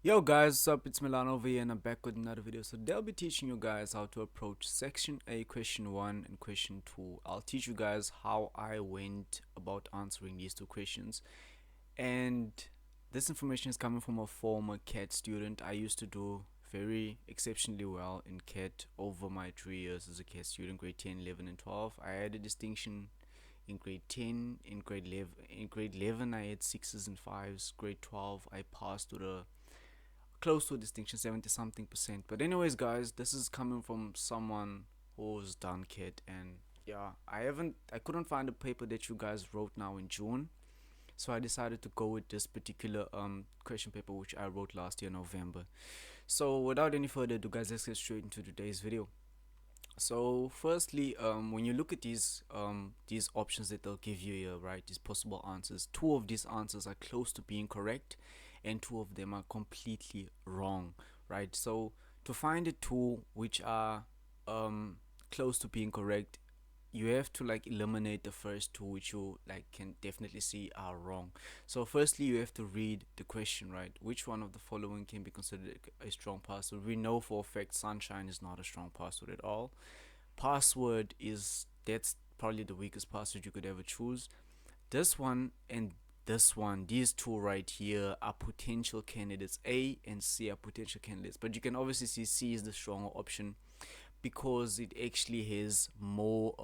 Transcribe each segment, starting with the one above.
Yo guys, what's up? It's Milan over here and I'm back with another video. So they'll be teaching you guys how to approach section A, question 1 and question 2. I'll teach you guys how I went about answering these two questions. And this information is coming from a former CAT student. I used to do very exceptionally well in CAT over my 3 years as a CAT student, grade 10, 11 and 12. I had a distinction in grade 10, in grade 11 I had 6s and 5s, grade 12 I passed with a close to a distinction, 70 something percent. But anyways guys, this is coming from someone who's done kit, and yeah, I couldn't find a paper that you guys wrote now in June, so I decided to go with this particular question paper which I wrote last year November. So without any further ado guys, let's get straight into today's video. So firstly, when you look at these options that they'll give you here, right, these possible answers, two of these answers are close to being correct and two of them are completely wrong, right? So to find the two which are close to being correct, you have to like eliminate the first two which you like can definitely see are wrong. So firstly, you have to read the question, right? Which one of the following can be considered a strong password? We know for a fact sunshine is not a strong password at all. Password is, that's probably the weakest password you could ever choose. This one and this one, these two right here, are potential candidates. A and C are potential candidates, but you can obviously see C is the stronger option because it actually has more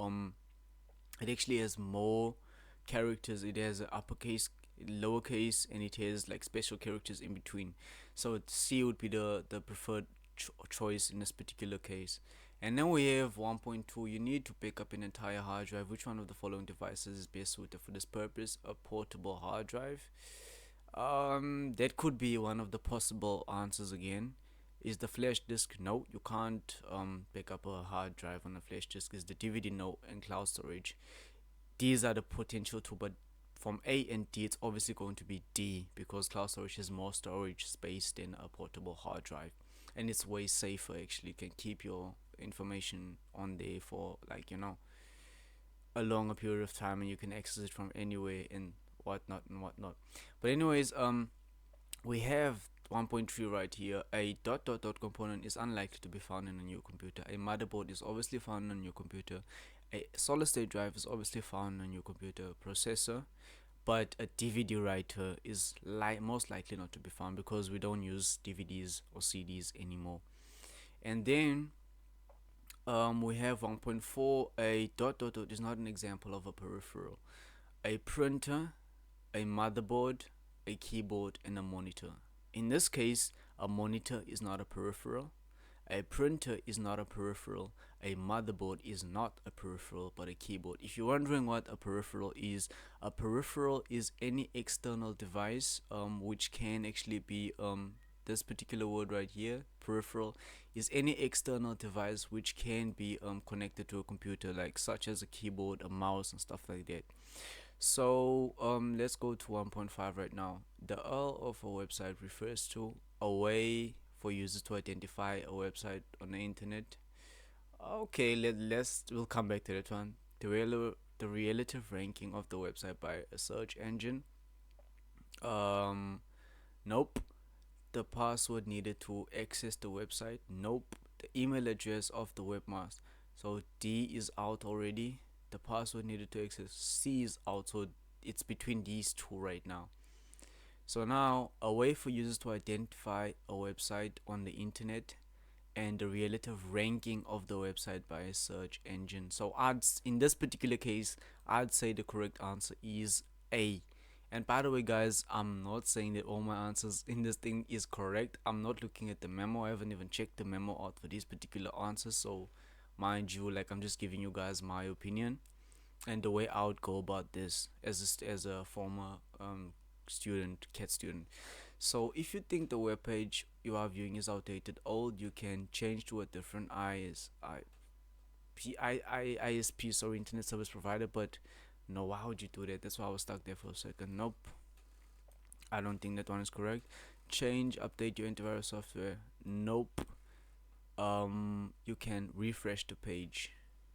characters. It has uppercase, lowercase, and it has like special characters in between. So C would be the preferred choice in this particular case. And then we have 1.2. You need to pick up an entire hard drive. Which one of the following devices is best suited for this purpose? A portable hard drive. That could be one of the possible answers again. Is the flash disk? No, you can't pick up a hard drive on a flash disk. Is the DVD? No, and cloud storage. These are the potential two, but from A and D, it's obviously going to be D because cloud storage has more storage space than a portable hard drive, and it's way safer. Actually, you can keep your information on there for like a longer period of time, and you can access it from anywhere and whatnot and whatnot. But anyways, we have 1.3 right here. A dot dot dot component is unlikely to be found in a new computer. A motherboard is obviously found in a new computer. A solid state drive is obviously found in a new computer processor, but a DVD writer is most likely not to be found because we don't use DVDs or CDs anymore. And then we have 1.4. A dot dot dot is not an example of a peripheral. A printer, a motherboard, a keyboard, and a monitor. In this case, a monitor is not a peripheral. A printer is not a peripheral. A motherboard is not a peripheral, but a keyboard. If you're wondering what a peripheral is any external device, which can actually be this particular word right here. Peripheral is any external device which can be connected to a computer, like such as a keyboard, a mouse, and stuff like that. So let's go to 1.5 right now. The URL of a website refers to a way for users to identify a website on the internet. Okay, we'll come back to that one. The relative ranking of the website by a search engine. Um, nope. The password needed to access the website. Nope. The email address of the webmaster. So D is out already. The password needed to access C is out. So it's between these two right now. So now a way for users to identify a website on the internet and the relative ranking of the website by a search engine. So in this particular case, I'd say the correct answer is A. And by the way guys, I'm not saying that all my answers in this thing is correct. I'm not looking at the memo. I haven't even checked the memo out for these particular answers. So mind you, like, I'm just giving you guys my opinion and the way I would go about this as a former student, CAT student. So if you think the web page you are viewing is outdated, old, you can change to a different ISP, sorry, internet service provider. But no, why would you do that? That's why I was stuck there for a second. Nope, I don't think that one is correct. Change, update your antivirus software. Nope. You can refresh the page.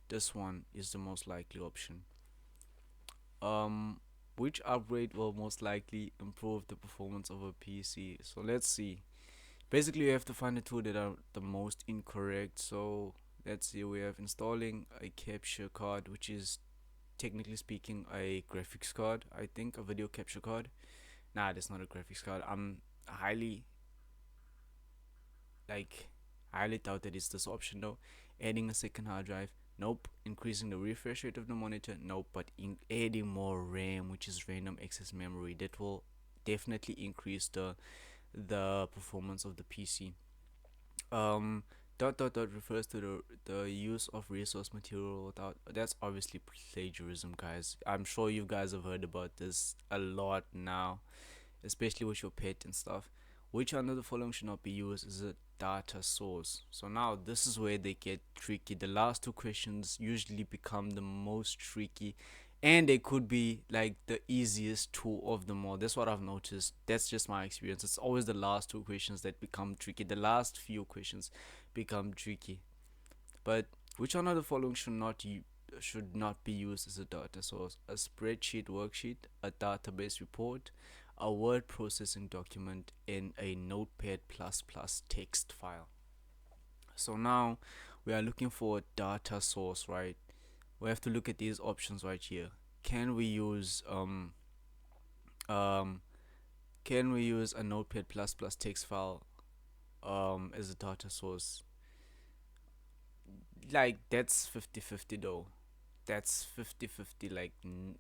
This one is the most likely option. Which upgrade will most likely improve the performance of a PC? So let's see. Basically, you have to find the two that are the most incorrect. So let's see, we have installing a capture card, which is technically speaking a graphics card. I think a video capture card. Nah, that's not a graphics card. I'm highly like highly doubt that it's this option though. Adding a second hard drive. Nope. Increasing the refresh rate of the monitor. Nope. But adding more RAM, which is random access memory, that will definitely increase the performance of the PC. Um, dot refers to the use of resource material without. That's obviously plagiarism, guys. I'm sure you guys have heard about this a lot now, especially with your pet and stuff. Which one of the following should not be used as a data source? So now this is where they get tricky. The last two questions usually become the most tricky, and they could be like the easiest two of them all. That's what I've noticed. That's just my experience. It's always the last two questions that become tricky. The last few questions become tricky. But which one of the following should not be used as a data source? A spreadsheet worksheet, a database report, a word processing document, and a notepad text file. So now we are looking for a data source, right? We have to look at these options right here. Can we use um can we use a notepad text file as a data source? Like that's 50-50 though. That's 50-50. Like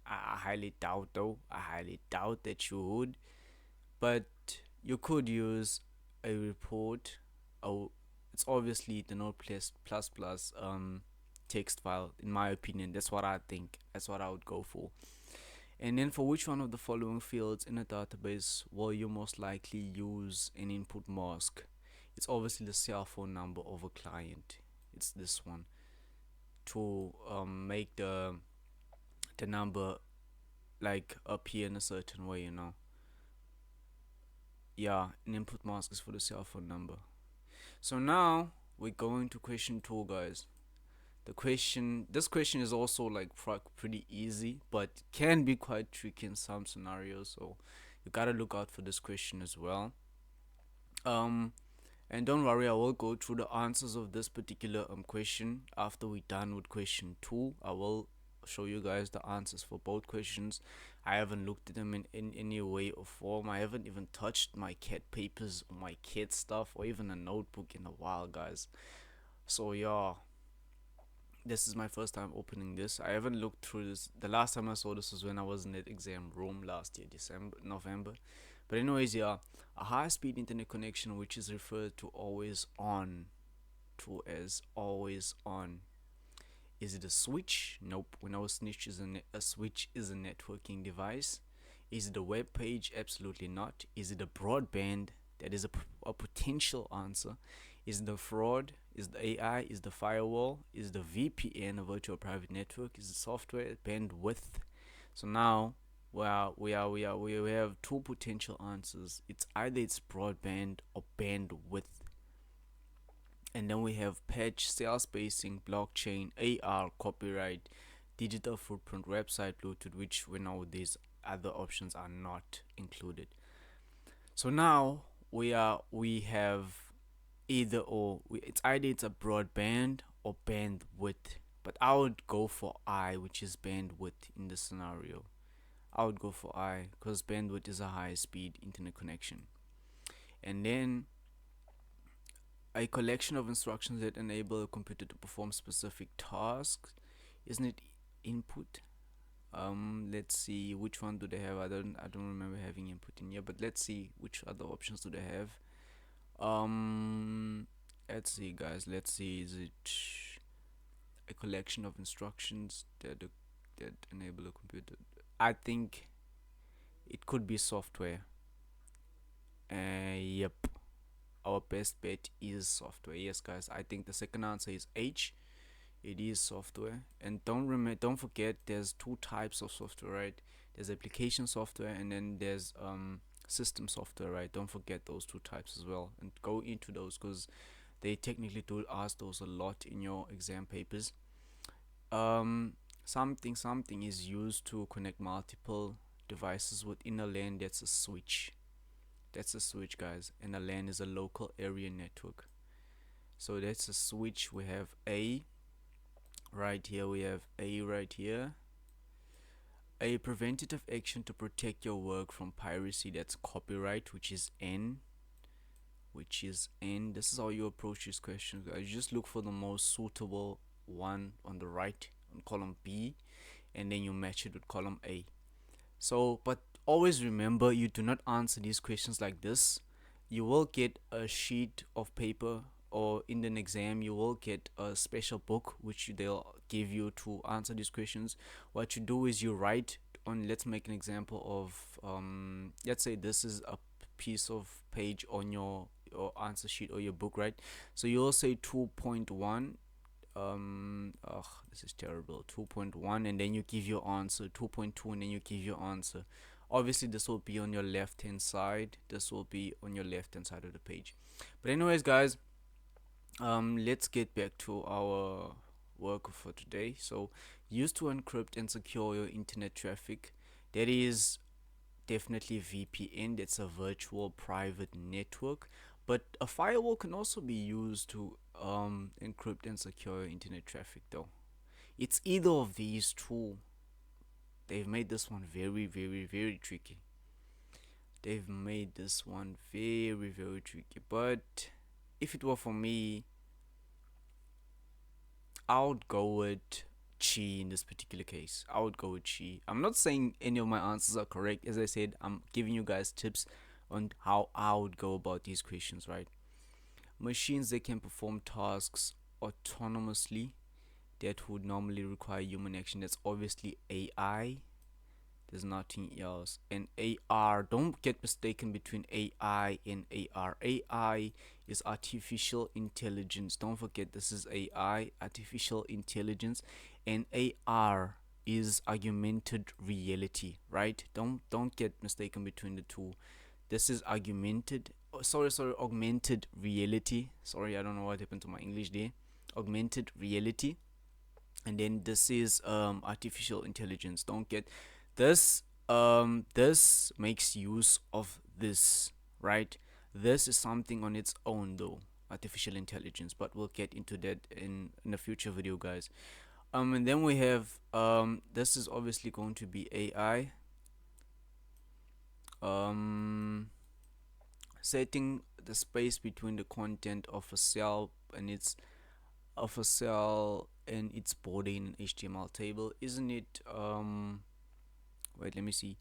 I highly doubt though. I highly doubt that you would. But you could use a report. Oh, it's obviously the notepad text file. In my opinion, that's what I think. That's what I would go for. And then for which one of the following fields in a database will you most likely use an input mask? It's obviously the cell phone number of a client. It's this one to make the number like appear in a certain way, you know. Yeah, an input mask is for the cell phone number. So now we're going to question 2, guys. This question is also like pretty easy, but can be quite tricky in some scenarios. So you gotta look out for this question as well. Um, and don't worry, I will go through the answers of this particular question after we're done with question 2. I will show you guys the answers for both questions. I haven't looked at them in any way or form. I haven't even touched my cat papers or my cat stuff or even a notebook in a while, guys. So yeah, this is my first time opening this. I haven't looked through this. The last time I saw this was when I was in that exam room last year, November. But anyways, yeah, a high-speed internet connection, which is referred to always on, to as always on. Is it a switch? Nope. We know a switch is a switch is a networking device. Is it a web page? Absolutely not. Is it a broadband? That is a potential answer. Is the fraud? Is the AI? Is the firewall? Is the VPN, a virtual private network? Is the software bandwidth? So now we have two potential answers. It's either it's broadband or bandwidth. And then we have patch, cell spacing, blockchain, AR, copyright, digital footprint, website, Bluetooth, which we know these other options are not included. So now we have either or. It's a broadband or bandwidth. But I would go for I, which is bandwidth in this scenario. I would go for I because bandwidth is a high speed internet connection. And then a collection of instructions that enable a computer to perform specific tasks. Isn't it input? Let's see which one do they have. I don't remember having input in here, but let's see which other options do they have. Let's see, guys. Let's see. Is it a collection of instructions that enable a computer? I think it could be software. Yep. Our best bet is software. Yes, guys. I think the second answer is H. It is software. And don't forget, there's two types of software, right? There's application software and then there's system software, right? Don't forget those two types as well, and go into those because they technically do ask those a lot in your exam papers. Something is used to connect multiple devices within a LAN. That's a switch. That's a switch, guys, and a LAN is a local area network. So that's a switch. We have A right here, we have A right here. A preventative action to protect your work from piracy, that's copyright, which is N. This is how you approach this question, guys. You just look for the most suitable one on the right on column B, and then you match it with column A. So, but always remember, you do not answer these questions like this. You will get a sheet of paper, or in an exam you will get a special book which they'll give you to answer these questions. What you do is you write on, let's make an example of let's say this is a piece of page on your answer sheet or your book, right? So you'll say 2.1, this is terrible, 2.1, and then you give your answer, 2.2, and then you give your answer. Obviously this will be on your left hand side, this will be on your left hand side of the page. But anyways, guys, let's get back to our work for today. So, used to encrypt and secure your internet traffic, that is definitely VPN. That's a virtual private network, but a firewall can also be used to encrypt and secure your internet traffic, though. It's either of these two. They've made this one very, very, very tricky. They've made this one very, very tricky. But if it were for me, I would go with Chi in this particular case. I would go with Chi. I'm not saying any of my answers are correct. As I said, I'm giving you guys tips on how I would go about these questions, right? Machines that can perform tasks autonomously that would normally require human action. That's obviously AI. There's nothing else. And AR, don't get mistaken between AI and AR. AI is artificial intelligence. Don't forget, this is AI, artificial intelligence, and AR is augmented reality, right? Don't get mistaken between the two. This is augmented, augmented reality. Sorry, I don't know what happened to my English there. Augmented reality. And then this is artificial intelligence. Don't get this. This makes use of this, right? This is something on its own, though, artificial intelligence, but we'll get into that in a future video, guys. And then we have this is obviously going to be AI. Setting the space between the content of a cell and its body in an HTML table, isn't it? Wait, let me see.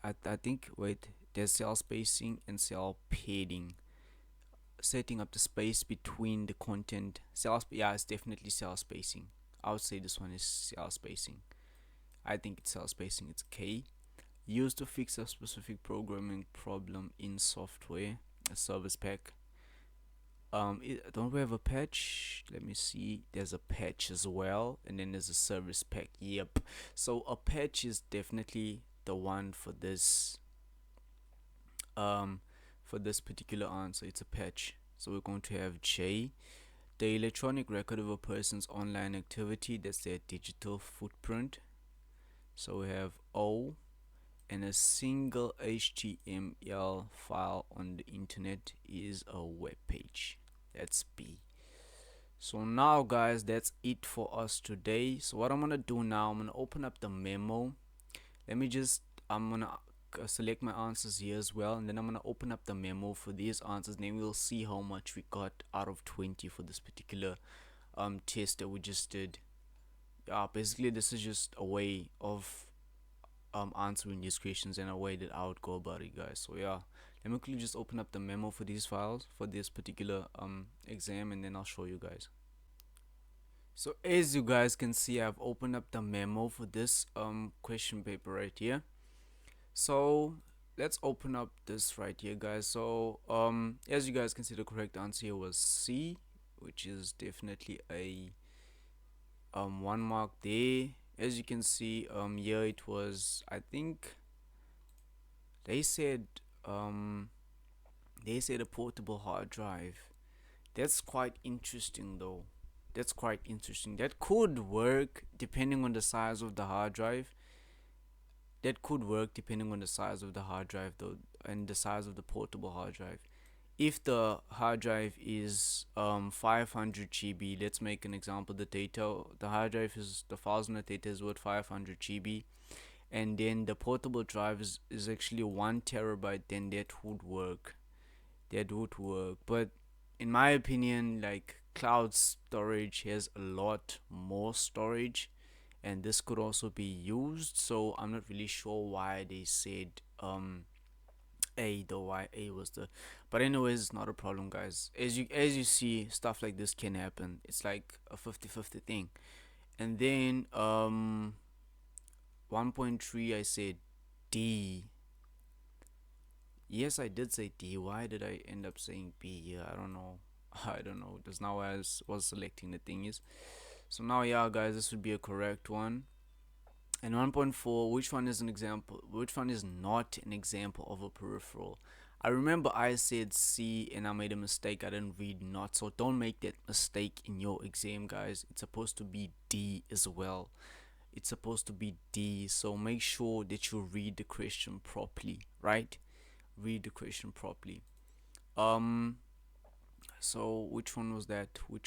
I think, wait, there's cell spacing and cell padding. Setting up the space between the content, yeah, it's definitely cell spacing. I would say this one is cell spacing. I think it's cell spacing. It's K. Used to fix a specific programming problem in software, a service pack. Don't we have a patch? Let me see. There's a patch as well, and then there's a service pack. Yep. So a patch is definitely the one for this particular answer. It's a patch. So we're going to have J. The electronic record of a person's online activity, that's their digital footprint. So we have O, and a single HTML file on the internet is a web page. That's B. So now, guys, that's it for us today. So what I'm gonna do now, I'm gonna open up the memo. I'm gonna select my answers here as well, and then I'm gonna open up the memo for these answers, and then we'll see how much we got out of 20 for this particular test that we just did. Basically this is just a way of answering these questions and a way that I would go about it, guys. So yeah, let me quickly just open up the memo for these files for this particular exam, and then I'll show you guys. So as you guys can see, I've opened up the memo for this question paper right here. So let's open up this right here, guys. So as you guys can see, the correct answer here was C, which is definitely a 1 mark there. As you can see, here it was, I think they said a portable hard drive. That's quite interesting, though. That's quite interesting. That could work depending on the size of the hard drive. Though. and the size of the portable hard drive. If the hard drive is 500 GB, let's make an example. The hard drive is the files in the data is worth 500 GB, and then the portable drive is actually 1 TB, then that would work. But in my opinion, like, cloud storage has a lot more storage, and this could also be used. So I'm not really sure why they said A, though, why A was the. But anyways, not a problem, guys. As you see, stuff like this can happen. It's like a 50-50 thing. And then 1.3, I said D. Yes, I did say D. Why did I end up saying B here? I don't know. I don't know. Because now I was selecting the thing is. So now, yeah, guys, this would be a correct one. And 1.4, which one is an example? Which one is not an example of a peripheral? I remember I said C and I made a mistake. I didn't read not. So don't make that mistake in your exam, guys. It's supposed to be D as well. It's supposed to be D. So make sure that you read the question properly, right? Read the question properly. So which one was that? What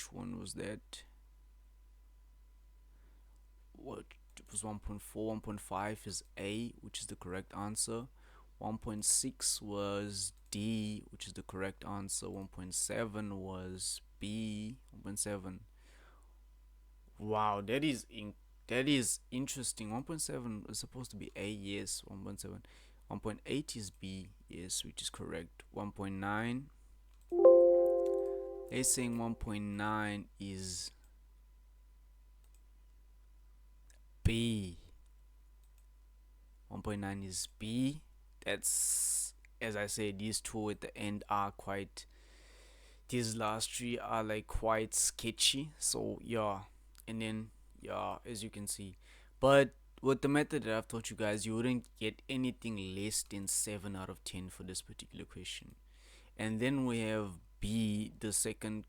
it was 1.4. 1.5 is A, which is the correct answer. 1.6 was D, which is the correct answer. 1.7 was B. 1.7. Wow, that is interesting. 1.7 is supposed to be A, yes. 1.7. 1.8 is B, yes, which is correct. 1.9. They're saying 1.9 is B. 1.9 is B. That's, as I said, these two at the end are quite. These last three are like quite sketchy. So yeah, and then yeah, as you can see, but with the method that I've taught you guys, you wouldn't get anything less than 7 out of 10 for this particular question. And then we have B, the second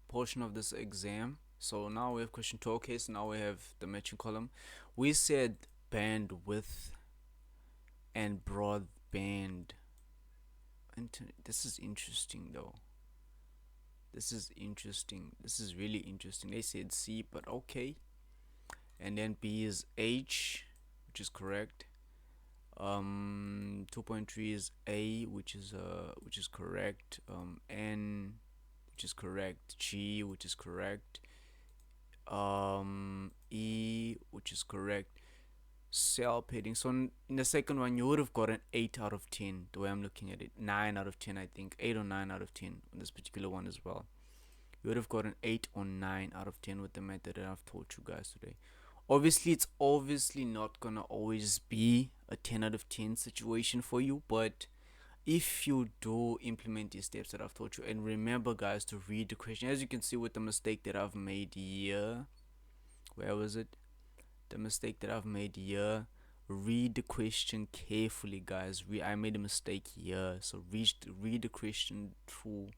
portion of this exam. So now we have question 2. Okay, so now we have the matching column. We said bandwidth and broadband. This is interesting though. This is really interesting. They said C, but okay. And then B is H, which is correct. 2.3 is A, which is correct. N, which is correct. G, which is correct. E, which is correct. Cell padding. So in the second one, you would have got an 8 out of 10. The way I'm looking at it, 9 out of 10, I think. 8 or 9 out of 10 on this particular one as well. You would have got an 8 or 9 out of 10 with the method that I've taught you guys today. Obviously, it's obviously not gonna always be a 10 out of 10 situation for you, but if you do implement these steps that I've taught you, and remember, guys, to read the question. As you can see with the mistake that I've made here, where was it? The mistake that I've made here. Read the question carefully, guys. I made a mistake here, so read the question through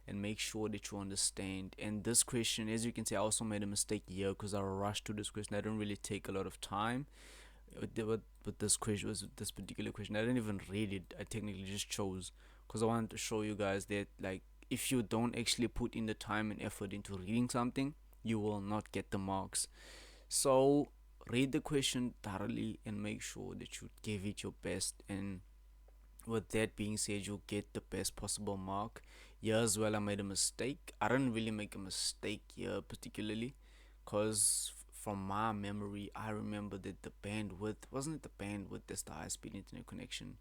and make sure that you understand. And this question, as you can see, I also made a mistake here because I rushed to this question. I didn't really take a lot of time with this question. With this particular question, I didn't even read it. I technically just chose because I wanted to show you guys that, like, if you don't actually put in the time and effort into reading something, you will not get the marks. So read the question thoroughly and make sure that you give it your best, and with that being said, you'll get the best possible mark. Here as well, I made a mistake. I didn't really make a mistake here particularly, because from my memory, I remember that the bandwidth wasn't it the bandwidth that's the high speed internet connection.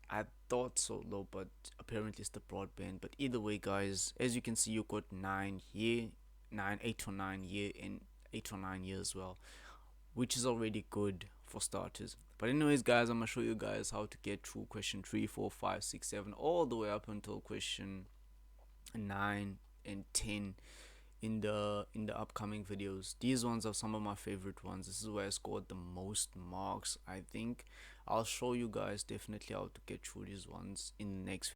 I thought so though, but apparently it's the broadband. But either way, guys, as you can see, you got 9 here, 8 or 9 here, and 8 or 9 years as well, which is already good for starters. But anyways, guys, I'm gonna show you guys how to get through question 3, 4, 5, 6, 7, all the way up until question 9 and 10 in the upcoming videos. These ones are some of my favorite ones. This is where I scored the most marks, I think. I'll show you guys definitely how to get through these ones in the next